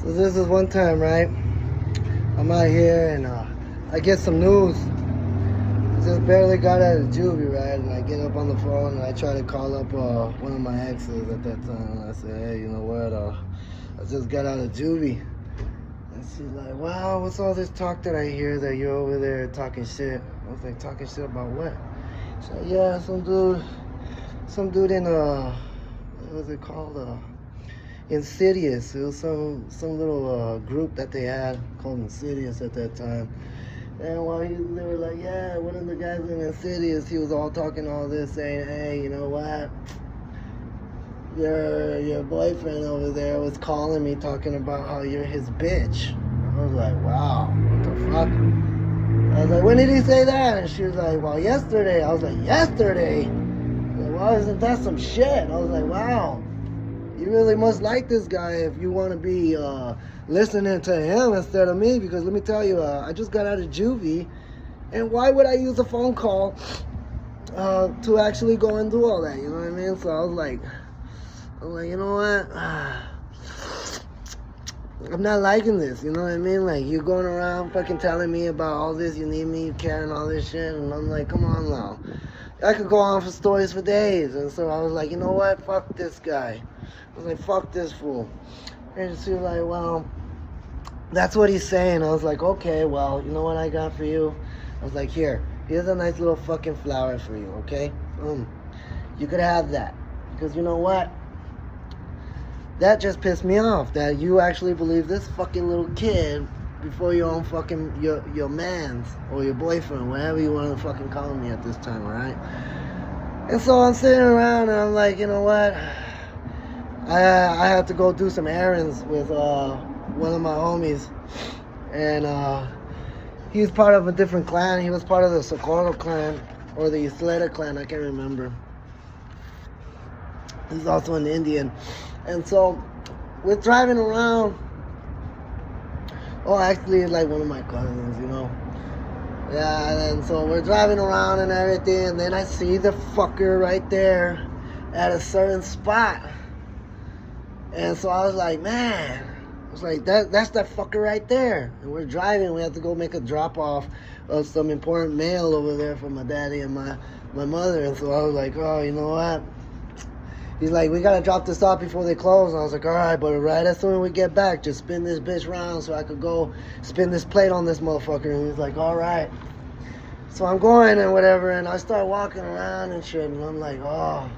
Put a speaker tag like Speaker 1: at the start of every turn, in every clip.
Speaker 1: So this is one time, right? I'm out here and I get some news. I just barely got out of juvie, right? And I get up on the phone and I try to call up one of my exes at that time. And I say, hey, you know what? I just got out of juvie. And she's like, wow, what's all this talk that I hear that you're over there talking shit? I was like, talking shit about what? She's like, yeah, some dude in what was it called? Insidious. It was some little group that they had called Insidious at that time. And while they were like, yeah, one of the guys in Insidious, he was all talking all this, saying, hey, you know what? Your boyfriend over there was calling me talking about how you're his bitch. I was like, wow, what the fuck? I was like, when did he say that? And she was like, well, yesterday. I was like, yesterday? I was like, well, isn't that some shit? I was like, wow. You really must like this guy if you want to be listening to him instead of me, because let me tell you, I just got out of juvie, and why would I use a phone call to actually go and do all that, you know what I mean? So I was like, you know what? I'm not liking this, you know what I mean? Like, you're going around fucking telling me about all this, you need me, you care, and all this shit, and I'm like, come on now. I could go on for stories for days, and so I was like, you know what? Fuck this guy. I was like, fuck this fool. And she was like, well, that's what he's saying. I was like, okay, well, you know what I got for you? I was like, here's a nice little fucking flower for you, okay? You could have that. Because you know what? That just pissed me off, that you actually believe this fucking little kid before your own fucking, your man's, or your boyfriend, whatever you want to fucking call me at this time, alright? And so I'm sitting around and I'm like, you know what? I had to go do some errands with one of my homies, and he's part of a different clan. He was part of the Socorro clan, or the Isleta clan, I can't remember. He's also an Indian. And so we're driving around. Oh, actually, it's like one of my cousins, you know. Yeah, and so we're driving around and everything, and then I see the fucker right there at a certain spot. And so I was like, man, I was like, that's that fucker right there. And we're driving, we have to go make a drop-off of some important mail over there for my daddy and my mother. And so I was like, oh, you know what? He's like, we gotta drop this off before they close. And I was like, all right, but right as soon as we get back, just spin this bitch around so I could go spin this plate on this motherfucker. And he's like, all right. So I'm going and whatever, and I start walking around and shit, and I'm like, oh,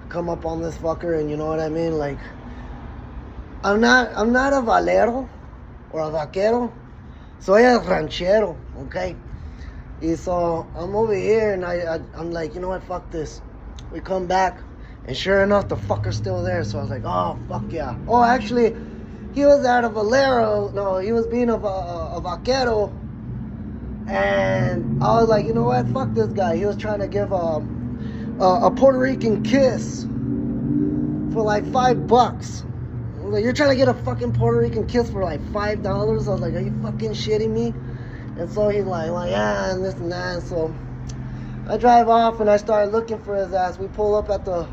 Speaker 1: come up on this fucker, and you know what I mean? Like, I'm not a valero or a vaquero. Soy a ranchero, okay? And so I'm over here, and I'm like, you know what? Fuck this. We come back. And sure enough, the fucker's still there. So I was like, oh, fuck yeah. Oh, actually, he was out of Valero. No, he was being a vaquero. And I was like, you know what? Fuck this guy. He was trying to give a Puerto Rican kiss for like $5. I was like, you're trying to get a fucking Puerto Rican kiss for like $5? I was like, are you fucking shitting me? And so he's like, well, yeah, and this and that. And so I drive off and I start looking for his ass. We pull up at the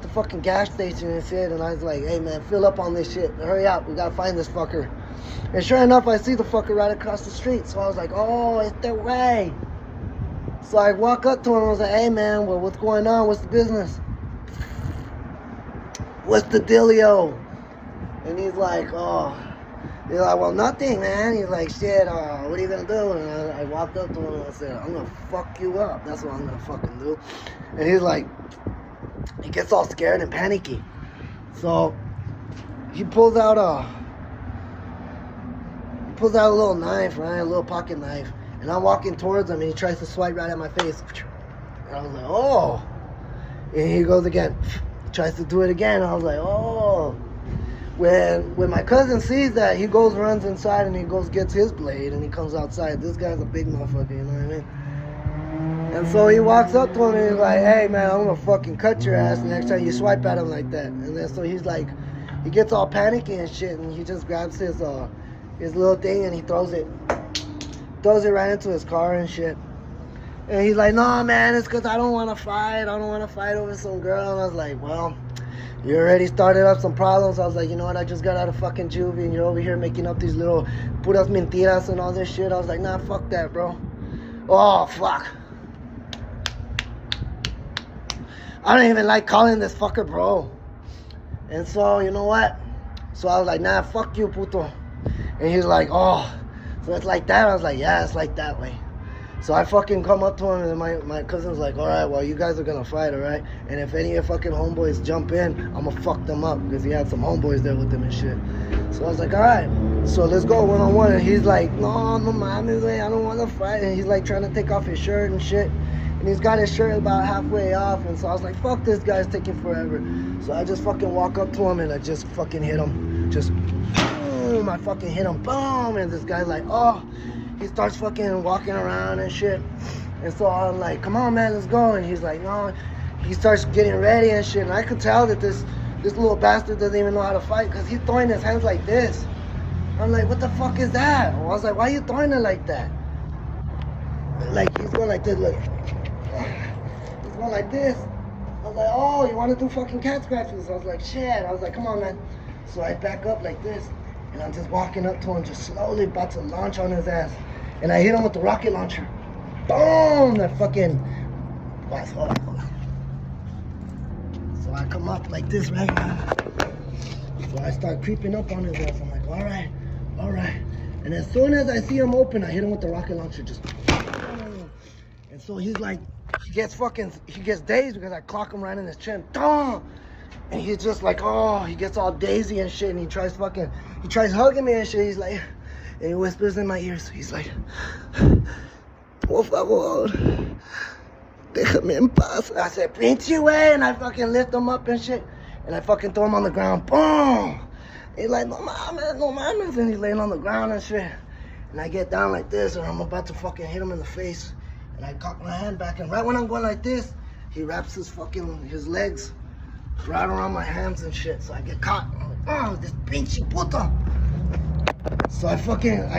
Speaker 1: fucking gas station and shit, and I was like, hey man, fill up on this shit. Hurry up, we gotta find this fucker. And sure enough, I see the fucker right across the street. So I was like, oh, it's that way. So I walk up to him and I was like, hey man, well, what's going on? What's the business? What's the dealio? And he's like, oh. He's like, well, nothing, man. He's like, shit, what are you gonna do? And I walked up to him and I said, I'm gonna fuck you up. That's what I'm gonna fucking do. And he's like, he gets all scared and panicky. So he pulls out a little knife, right? A little pocket knife. And I'm walking towards him and he tries to swipe right at my face. And I was like, oh. And he goes again. Tries to do it again. I was like, oh. When my cousin sees that, he goes, runs inside, and he goes, gets his blade, and he comes outside. This guy's a big motherfucker, you know what I mean? And so he walks up to him, and he's like, hey, man, I'm gonna fucking cut your ass the next time you swipe at him like that. And then so he's like, he gets all panicky and shit, and he just grabs his little thing, and he throws it right into his car and shit. And he's like, no, man, it's because I don't want to fight. I don't want to fight over some girl. And I was like, well, You already started up some problems. I was like, you know what? I just got out of fucking juvie and you're over here making up these little puras mentiras and all this shit. I was like, nah, fuck that, bro. Oh, fuck. I don't even like calling this fucker bro. And so, you know what? So I was like, nah, fuck you, puto. And he's like, oh, so it's like that? I was like, yeah, it's like that way. So I fucking come up to him and my cousin's like, all right, well, you guys are gonna fight, all right? And if any of your fucking homeboys jump in, I'm gonna fuck them up because he had some homeboys there with him and shit. So I was like, all right, so let's go one-on-one. And he's like, no mames, I don't want to fight. And he's like trying to take off his shirt and shit. And he's got his shirt about halfway off. And so I was like, fuck this guy's taking forever. So I just fucking walk up to him and I just fucking hit him. Just boom, I fucking hit him, boom. And this guy's like, oh. He starts fucking walking around and shit. And so I'm like, come on, man, let's go. And he's like, no. He starts getting ready and shit. And I could tell that this little bastard doesn't even know how to fight because he's throwing his hands like this. I'm like, what the fuck is that? I was like, why are you throwing it like that? Like, he's going like this, look. He's going like this. I was like, oh, you want to do fucking cat scratches? I was like, shit. I was like, come on, man. So I back up like this. And I'm just walking up to him, just slowly about to launch on his ass. And I hit him with the rocket launcher. Boom! That fucking... Hold on. So I come up like this, right? So I start creeping up on his ass. I'm like, all right. And as soon as I see him open, I hit him with the rocket launcher, just... And so he's like, he gets dazed because I clock him right in his chin. And he's just like, oh, he gets all daisy and shit, and he tries hugging me and shit. He's like, and he whispers in my ears. He's like, por favor, déjame en paz. I said, pinche way, and I fucking lift him up and shit, and I fucking throw him on the ground. Boom! He's like, no mames, and he's laying on the ground and shit. And I get down like this, and I'm about to fucking hit him in the face, and I cock my hand back, and right when I'm going like this, he wraps his legs right around my hands and shit, so I get caught. I'm like, oh, this pinche puto. So I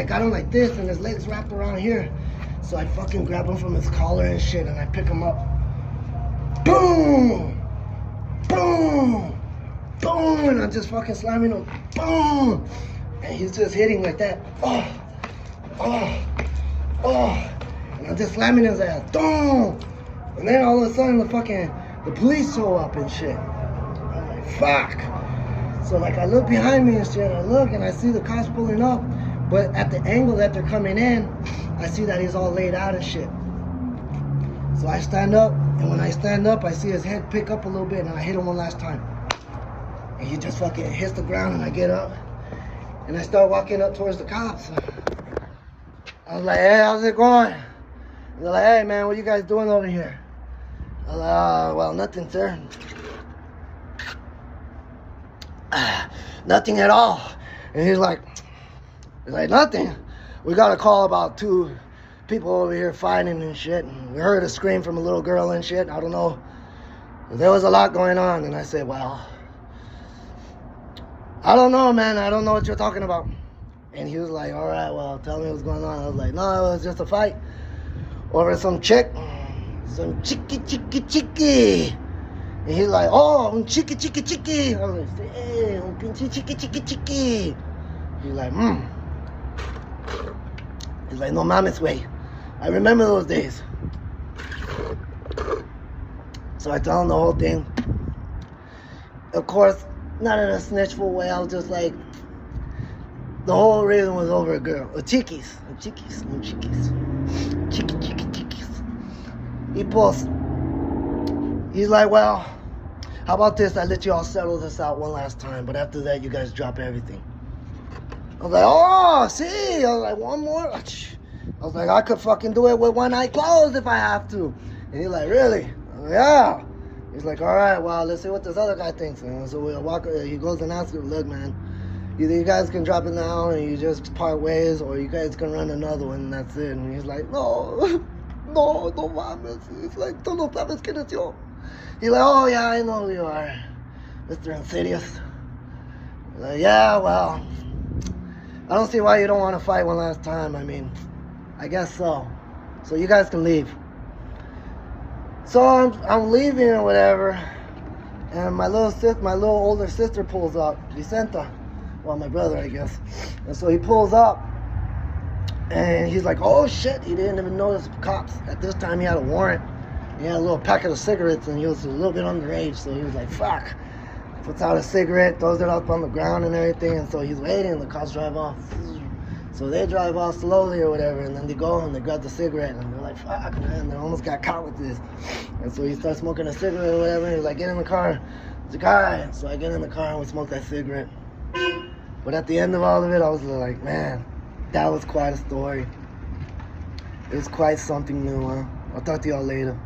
Speaker 1: got him like this, and his legs wrapped around here. So I fucking grab him from his collar and shit, and I pick him up. Boom! Boom! Boom! And I'm just fucking slamming him. Boom! And he's just hitting like that. Oh! And I'm just slamming his ass. Boom! And then all of a sudden, the police show up and shit. I'm like, fuck. So like I look behind me and shit, I look and I see the cops pulling up, but at the angle that they're coming in, I see that he's all laid out and shit. So I stand up, and when I stand up, I see his head pick up a little bit, and I hit him one last time. And he just fucking hits the ground, and I get up, and I start walking up towards the cops. I was like, hey, how's it going? And they're like, hey man, what you guys doing over here? I was like, well, nothing, sir. Nothing at all. And he's like, nothing. We got a call about 2 people over here fighting and shit. And we heard a scream from a little girl and shit. I don't know. There was a lot going on. And I said, well, I don't know, man. I don't know what you're talking about. And he was like, all right, well, tell me what's going on. I was like, no, it was just a fight over some chick. Some chicky. And he's like, oh, un chicky. I was like, hey, un pinche chicky. He's like, He's like, no mames, way. I remember those days. So I tell him the whole thing. Of course, not in a snitchful way. I was just like, the whole reason was over a girl. Chiquis. He's like, well, how about this? I let you all settle this out one last time, but after that, you guys drop everything. I was like, oh, see. I was like, one more? I was like, I could fucking do it with one eye closed if I have to. And he's like, really? I was like, yeah. He's like, all right, well, let's see what this other guy thinks. And so we'll walk. He goes and asks him, look, man, either you guys can drop it now and you just part ways, or you guys can run another one and that's it. And he's like, no mames. He's like, tú no sabes quién es yo. He's like, oh yeah, I know who you are, Mr. Insidious. Like, yeah, well, I don't see why you don't want to fight one last time. I mean, I guess so. So you guys can leave. So I'm leaving or whatever. And my little older sister pulls up, Vicenta. Well, my brother, I guess. And so he pulls up, and he's like, oh shit, he didn't even notice the cops. At this time, he had a warrant. He had a little packet of cigarettes, and he was a little bit underage, so he was like, fuck. Puts out a cigarette, throws it up on the ground and everything, and so he's waiting, and the cops drive off. So they drive off slowly or whatever, and then they go and they grab the cigarette, and they're like, fuck, man, they almost got caught with this. And so he starts smoking a cigarette or whatever, and he's like, get in the car. He's like, all right. So I get in the car and we smoke that cigarette. But at the end of all of it, I was like, man, that was quite a story. It was quite something new, huh? I'll talk to y'all later.